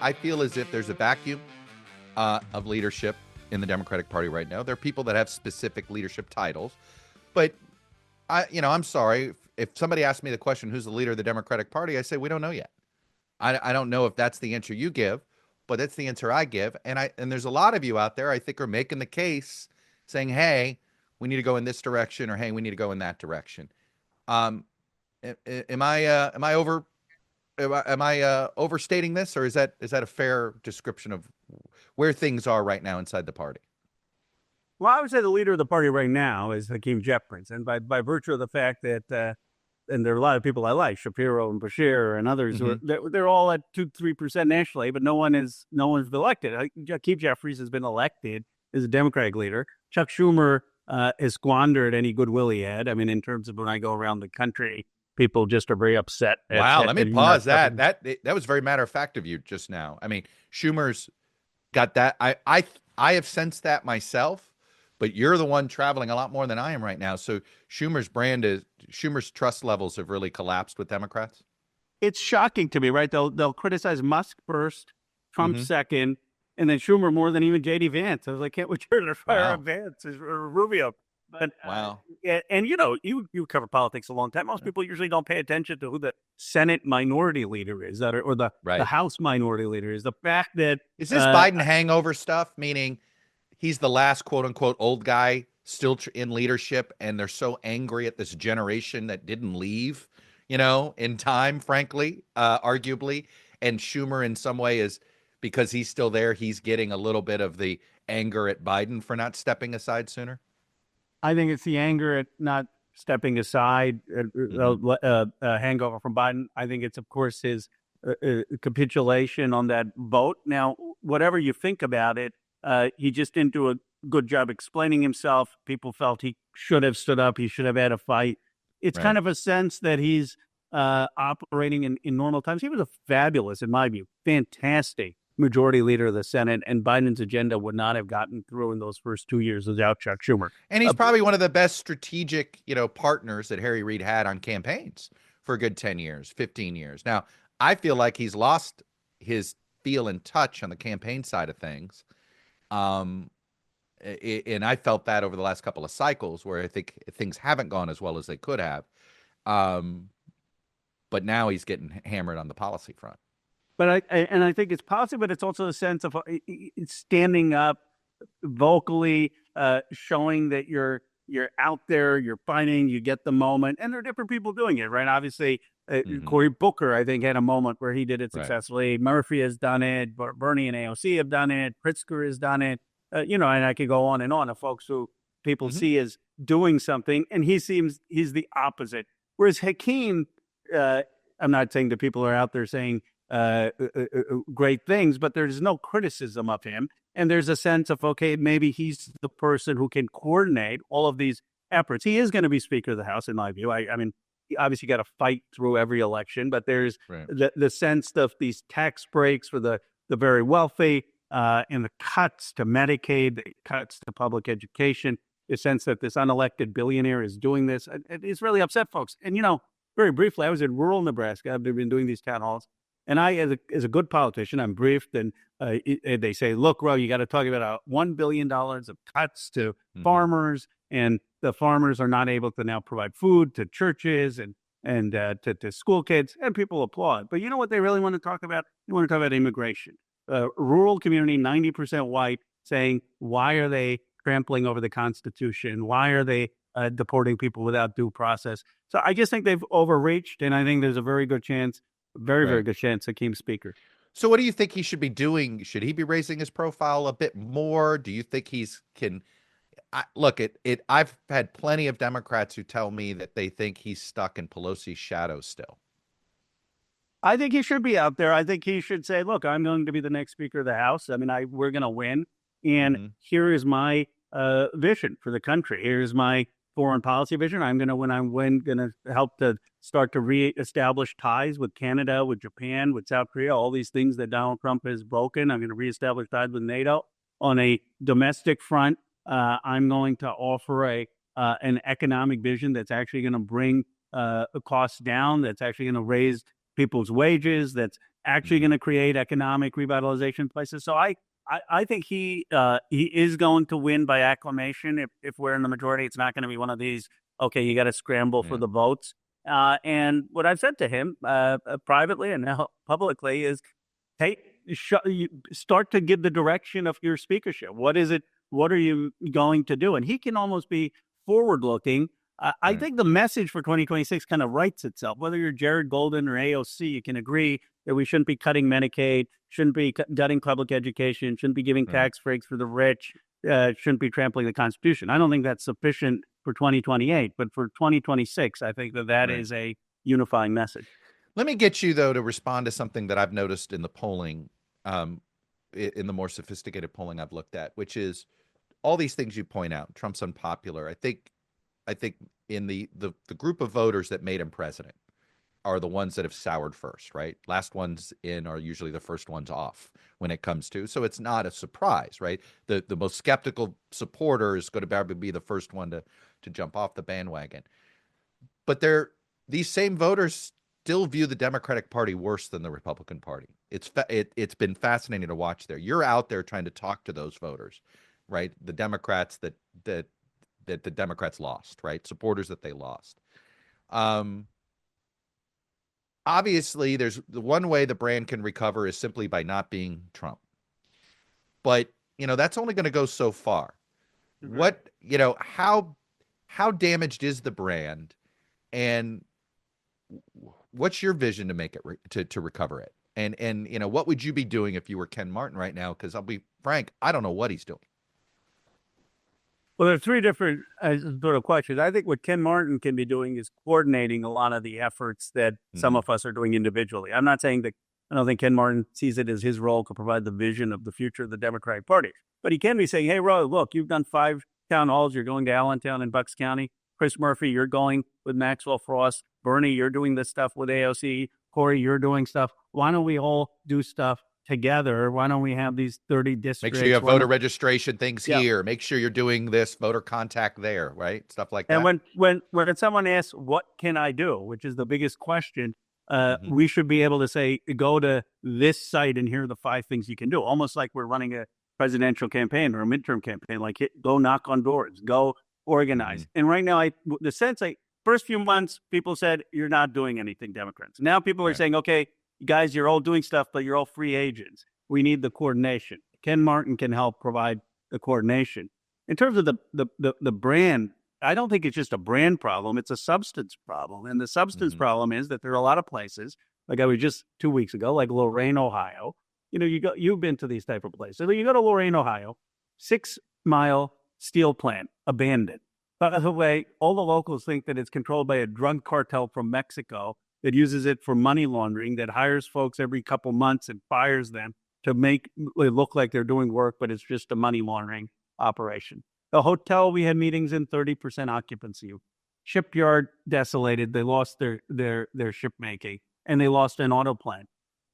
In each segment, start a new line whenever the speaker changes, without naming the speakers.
I feel as if there's a vacuum of leadership in the Democratic Party right now. There are people that have specific leadership titles, but I'm sorry if somebody asked me the question, "Who's the leader of the Democratic Party?" I say we don't know yet. I don't know if that's the answer you give, but that's the answer I give. And there's a lot of you out there I think are making the case, saying, "Hey, we need to go in this direction," or "Hey, we need to go in that direction." Am I overstating this, or is that a fair description of where things are right now inside the party?
Well, I would say the leader of the party right now is Hakeem Jeffries, and by virtue of the fact that, and there are a lot of people I like, Shapiro and Bashir and others, they're all at 2-3% nationally, but no one's elected. Hakeem Jeffries has been elected as a Democratic leader. Chuck Schumer has squandered any goodwill he had. I mean, in terms of when I go around the country, people just are very upset.
Wow, let me pause that. That was very matter of fact of you just now. I mean, Schumer's got that. I have sensed that myself, but you're the one traveling a lot more than I am right now. So Schumer's trust levels have really collapsed with Democrats.
It's shocking to me, right? They'll criticize Musk first, Trump second, and then Schumer more than even J.D. Vance. I was like, can't we turn our fire on Vance or Rubio? But
wow.
And you cover politics a long time. Most people usually don't pay attention to who the Senate minority leader is, or the House minority leader is. The fact that
is this Biden hangover stuff, meaning he's the last quote unquote old guy still in leadership, and they're so angry at this generation that didn't leave, in time, frankly, arguably, and Schumer in some way is, because he's still there, he's getting a little bit of the anger at Biden for not stepping aside sooner.
I think it's the anger at not stepping aside, hangover from Biden. I think it's, of course, his capitulation on that vote. Now, whatever you think about it, he just didn't do a good job explaining himself. People felt he should have stood up. He should have had a fight. It's kind of a sense that he's operating in normal times. He was a fabulous, in my view, fantastic majority leader of the Senate, and Biden's agenda would not have gotten through in those first 2 years without Chuck Schumer.
And he's probably one of the best strategic, partners that Harry Reid had on campaigns for a good 10 years, 15 years. Now, I feel like he's lost his feel and touch on the campaign side of things. And I felt that over the last couple of cycles where I think things haven't gone as well as they could have. But now he's getting hammered on the policy front.
But I think it's positive, but it's also a sense of standing up vocally, showing that you're out there, you're fighting, you get the moment, and there are different people doing it, right? Obviously, Cory Booker, I think, had a moment where he did it successfully. Right. Murphy has done it. Bernie and AOC have done it. Pritzker has done it. And I could go on and on of folks who people see as doing something, and he's the opposite. Whereas Hakeem, I'm not saying that people are out there saying great things, but there's no criticism of him. And there's a sense of, okay, maybe he's the person who can coordinate all of these efforts. He is going to be Speaker of the House, in my view. I mean, he obviously got to fight through every election, but there's the sense of these tax breaks for the very wealthy, and the cuts to Medicaid, the cuts to public education, the sense that this unelected billionaire is doing this. It's really upset folks. And, very briefly, I was in rural Nebraska. I've been doing these town halls. And I, as a good politician, I'm briefed, and they say, look, Ro, you got to talk about $1 billion of cuts to farmers, and the farmers are not able to now provide food to churches and to school kids, and people applaud. But you know what they really want to talk about? They want to talk about immigration. Rural community, 90% white, saying, why are they trampling over the Constitution? Why are they deporting people without due process? So I just think they've overreached, and I think there's a very good chance, very good chance, Hakeem's Speaker.
So what do you think he should be doing? Should he be raising his profile a bit more? Do you think I've had plenty of Democrats who tell me that they think he's stuck in Pelosi's shadow still.
I think he should be out there. I think he should say, look, I'm going to be the next Speaker of the House. I mean, we're going to win. And here is my vision for the country. Here's my foreign policy vision. I'm going to, when I win, going to help to start to reestablish ties with Canada, with Japan, with South Korea, all these things that Donald Trump has broken. I'm going to reestablish ties with NATO. On a domestic front, I'm going to offer an economic vision that's actually going to bring costs down, that's actually going to raise people's wages, that's actually going to create economic revitalization places. So I think he is going to win by acclamation. If we're in the majority, it's not going to be one of these, okay, you got to scramble for
Yeah.
the votes. And what I've said to him privately and now publicly is, hey, you start to give the direction of your speakership. What is it? What are you going to do? And he can almost be forward looking. I
Right.
think the message for 2026 kind of writes itself. Whether you're Jared Golden or AOC, you can agree that we shouldn't be cutting Medicaid, shouldn't be gutting public education, shouldn't be giving
Right.
tax breaks for the rich, shouldn't be trampling the Constitution. I don't think that's sufficient for 2028, but for 2026, I think that
Right.
is a unifying message.
Let me get you, though, to respond to something that I've noticed in the polling, in the more sophisticated polling I've looked at, which is all these things you point out. Trump's unpopular. I think in the group of voters that made him president are the ones that have soured first, right? Last ones in are usually the first ones off when it comes to. So it's not a surprise, right? The most skeptical supporter is going to probably be the first one to jump off the bandwagon. But these same voters still view the Democratic Party worse than the Republican Party. It's been fascinating to watch there. You're out there trying to talk to those voters, right? The Democrats that the Democrats lost, right? Supporters that they lost. Obviously, there's the one way the brand can recover is simply by not being Trump. But, that's only going to go so far.
Mm-hmm.
What, how damaged is the brand, and what's your vision to make it to recover it? And what would you be doing if you were Ken Martin right now? Because I'll be frank, I don't know what he's doing.
Well, there are three different sort of questions. I think what Ken Martin can be doing is coordinating a lot of the efforts that some of us are doing individually. I'm not saying that I don't think Ken Martin sees it as his role to provide the vision of the future of the Democratic Party. But he can be saying, hey, Ro, look, you've done 5 town halls. You're going to Allentown and Bucks County. Chris Murphy, you're going with Maxwell Frost. Bernie, you're doing this stuff with AOC. Corey, you're doing stuff. Why don't we all do stuff together? Why don't we have these 30 districts?
Make sure you have voter registration things here. Make sure you're doing this voter contact there, right? Stuff like that.
And when someone asks, what can I do, which is the biggest question, we should be able to say, go to this site and here are the 5 things you can do. Almost like we're running a presidential campaign or a midterm campaign, like go knock on doors, go organize. And right now, first few months, people said, you're not doing anything, Democrats. Now people are saying, okay, guys, you're all doing stuff, but you're all free agents. We need the coordination. Ken Martin can help provide the coordination. In terms of the brand, I don't think it's just a brand problem. It's a substance problem. And the substance problem is that there are a lot of places, like I was just 2 weeks ago, like Lorain, Ohio. You've been to these type of places. So you go to Lorain, Ohio, 6-mile steel plant, abandoned. By the way, all the locals think that it's controlled by a drug cartel from Mexico that uses it for money laundering, that hires folks every couple months and fires them to make it look like they're doing work, but it's just a money laundering operation. The hotel, we had meetings in 30% occupancy. Shipyard desolated. They lost their ship making, and they lost an auto plant.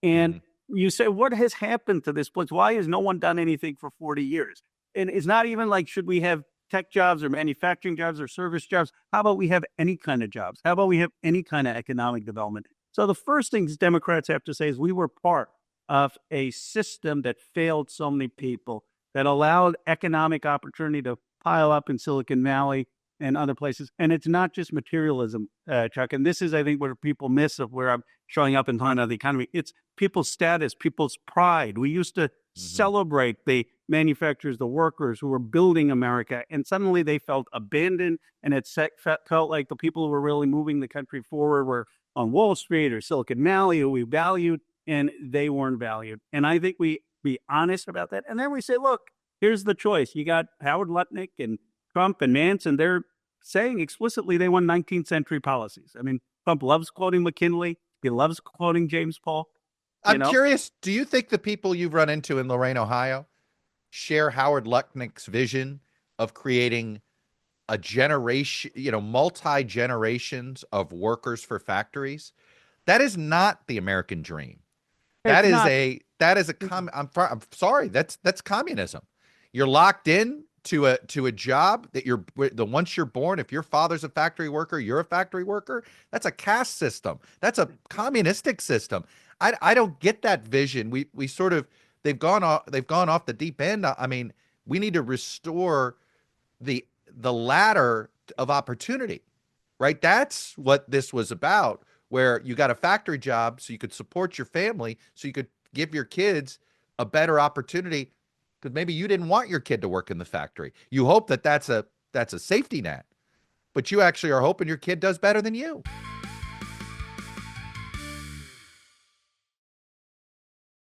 And you say, what has happened to this place? Why has no one done anything for 40 years? And it's not even like, should we have tech jobs or manufacturing jobs or service jobs? How about we have any kind of jobs? How about we have any kind of economic development? So the first things Democrats have to say is we were part of a system that failed so many people, that allowed economic opportunity to pile up in Silicon Valley and other places. And it's not just materialism, Chuck. And this is, I think, what people miss of where I'm showing up in talking about the economy. It's people's status, people's pride. We used to celebrate the manufacturers, the workers who were building America, and suddenly they felt abandoned, and it felt like the people who were really moving the country forward were on Wall Street or Silicon Valley, who we valued, and they weren't valued. And I think we be honest about that. And then we say, look, here's the choice. You got Howard Lutnick and Trump and Nance, and they're saying explicitly they want 19th century policies. I mean, Trump loves quoting McKinley. He loves quoting James Paul.
I'm curious, do you think the people you've run into in Lorain, Ohio, share Howard Lutnick's vision of creating a generation, multi-generations of workers for factories? That is not the American dream. I'm sorry, that's communism. You're locked in to a job that once you're born, if your father's a factory worker, you're a factory worker. That's a caste system. That's a communistic system. I don't get that vision. We sort of they've gone off the deep end. I mean, we need to restore the ladder of opportunity, right? That's what this was about, where you got a factory job so you could support your family, so you could give your kids a better opportunity because maybe you didn't want your kid to work in the factory. You hope that that's a safety net, but you actually are hoping your kid does better than you.